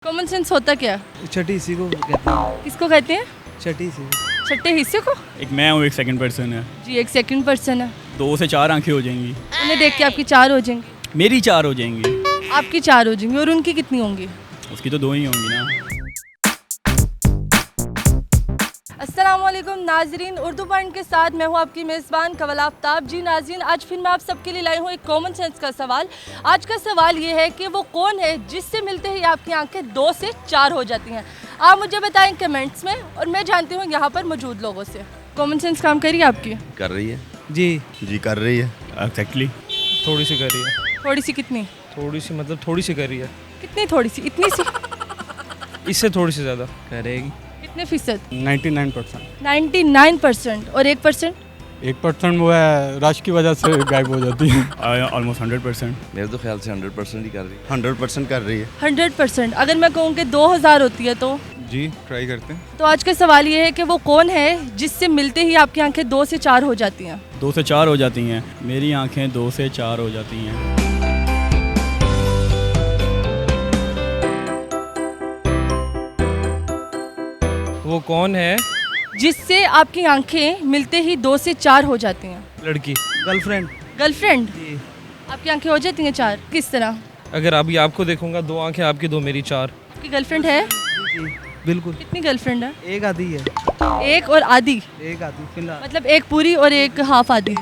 Common sense होता क्या? छठी इसी को कहते हैं। किसको कहते हैं? छठी इसी को। छठे हिस्से को? एक मैं हूँ, एक सेकंड पर्सन है। जी, एक सेकंड पर्सन है। 2 से 4 आंखें हो जाएंगी। उन्हें देख के आपकी 4 हो जाएंगी? मेरी 4 हो जाएंगी। आपकी 4 हो जाएंगी और उनकी कितनी होंगी? उसकी तो 2 ही होंगी ना। अस्सलाम वालेकुम नाजरीन, उर्दू पॉइंट के साथ मैं हूँ आपकी मेज़बान कवल आफ्ताब। जी नाजरीन, आज फिर मैं आप सबके लिए लाई हूँ एक कॉमन सेंस का सवाल। आज का सवाल ये है कि वो कौन है जिससे मिलते ही आपकी आंखें 2 से 4 हो जाती हैं। आप मुझे बताएं कमेंट्स में और मैं जानती हूँ यहाँ पर मौजूद लोगों से। कॉमन सेंस काम करिए आपकी? कर रही है जी कर रही है। एग्जैक्टली। थोड़ी सी कर रही है। थोड़ी सी कितनी? थोड़ी सी मतलब थोड़ी सी कर रही है। कितनी थोड़ी सी? इतनी सी? इससे थोड़ी सी ज़्यादा करेगी। कितने फीसद? 99%। 99% और 1%? 1% वो है रश की वजह से गायब हो जाती है। ऑलमोस्ट 100%। मेरे तो ख्याल से 100% ही कर रही है। 100% कर रही है। 100%। अगर मैं कहूँ कि 2000 होती है तो? जी ट्राई करते हैं। तो आज का सवाल ये है कि वो कौन है जिससे मिलते ही आपकी आंखें 2 से 4 हो जाती हैं? 2 से 4 हो जाती हैं। मेरी आंखें 2 से 4 हो जाती हैं। वो कौन है? जिससे आपकी आंखें मिलते ही 2 से 4 हो जाती हैं। लड़की। गर्लफ्रेंड। गर्लफ्रेंड? जी। आपकी आंखें हो जाती हैं 4? किस तरह? अगर अभी आपको देखूंगा 2 आंखें आपकी 2 मेरी 4। आपकी गर्लफ्रेंड है? जी बिल्कुल। कितनी गर्लफ्रेंड है? एक आधी है। एक और आधी? एक आधी फिलहाल। मतलब एक पूरी और एक हाफ आधी?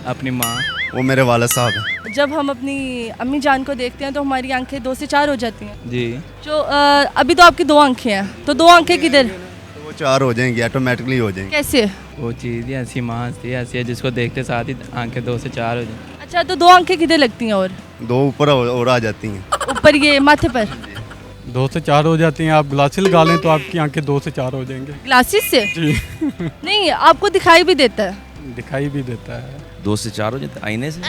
अपनी माँ। वो मेरे वालिद साहब है। जब हम अपनी अम्मी जान को देखते हैं तो हमारी आंखें 2 से 4 हो जाती हैं। जी। जो अभी तो आपकी 2 आंखें हैं, तो 2 आंखें किधर? तो वो 4 हो जाएंगी, ऑटोमेटिकली हो जाएंगी। कैसे? वो चीज़ ही ऐसी माँ हंसती है ऐसी है जिसको देखते साथ ही आंखें 2 से 4 हो जाए। अच्छा, तो 2 आंखें किधर लगती हैं? और 2 ऊपर और आ जाती हैं। ऊपर ये माथे पर? 2 से 4 हो जाती हैं। आप ग्लासेस लगा लें तो आपकी आंखें 2 से 4 हो जाएंगे। ग्लासेस से? जी। नहीं, आपको दिखाई भी देता है। दिखाई भी देता है। 2 से 4 हो जाते आईने से।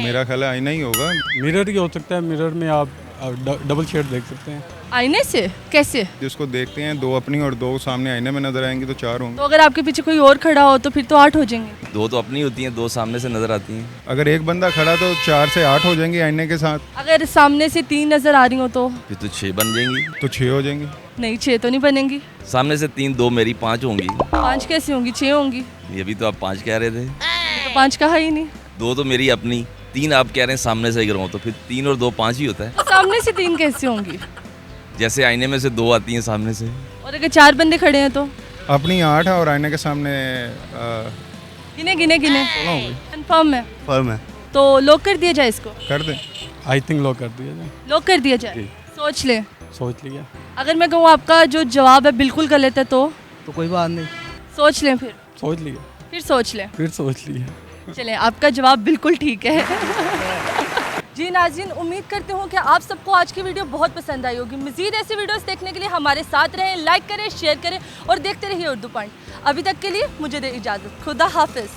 मेरा ख्याल है आईना ही होगा। मिरर ही हो सकता है। मिरर में आप डबल शेड देख सकते हैं। आईने से? कैसे? जिसको देखते हैं 2 अपनी और 2 सामने आईने में नजर आएंगी तो 4 होंगे। तो अगर आपके पीछे कोई और खड़ा हो तो फिर तो 8 हो जाएंगे। 2 तो अपनी होती हैं, 2 सामने से नजर आती हैं। अगर एक बंदा खड़ा तो 4 से 8 हो जाएंगी आईने के साथ। अगर सामने से 3 नजर आ रही हो तो? फिर तो 6 बन जाएंगी। तो 6 हो जाएंगी। नहीं, 6 तो नहीं बनेंगी। सामने से 3, 2 मेरी 5 होंगी। 5 कैसे होंगी? 6 होंगी। ये भी तो आप 5 कह रहे थे। तो 5 कहा ही नहीं। 2 तो मेरी अपनी, 3 आप कह रहे हैं सामने से गिरो, तो फिर 3 और 2 5 ही होता है। तो सामने से 3 कैसे होंगी? जैसे आईने में से 2 आती हैं सामने से। और अगर 4 बंदे खड़े हैं तो? अपनी 8 है और आईने के सामने गिने गिने गिने। 16 होंगी। कंफर्म है? फर्म है। तो लॉक कर दिया जाए इसको? कर दें। आई थिंक लॉक कर दिया जाए। लॉक कर दिया जाए। जी। सोच ले। सोच लिया अगर मैं कहूँ आपका जो जवाब है बिल्कुल गलत है तो? तो कोई बात नहीं। सोच लें फिर? सोच लिया फिर सोच लें। फिर सोच लिया। चलें, आपका जवाब बिल्कुल ठीक है। जी नाज़रीन, उम्मीद करती हूँ कि आप सबको आज की वीडियो बहुत पसंद आई होगी। मज़ीद ऐसी वीडियोस देखने के लिए हमारे साथ रहें, लाइक करें, शेयर करें और देखते रहिए उर्दू पॉइंट। अभी तक के लिए मुझे दे इजाज़त। खुदा हाफिज़।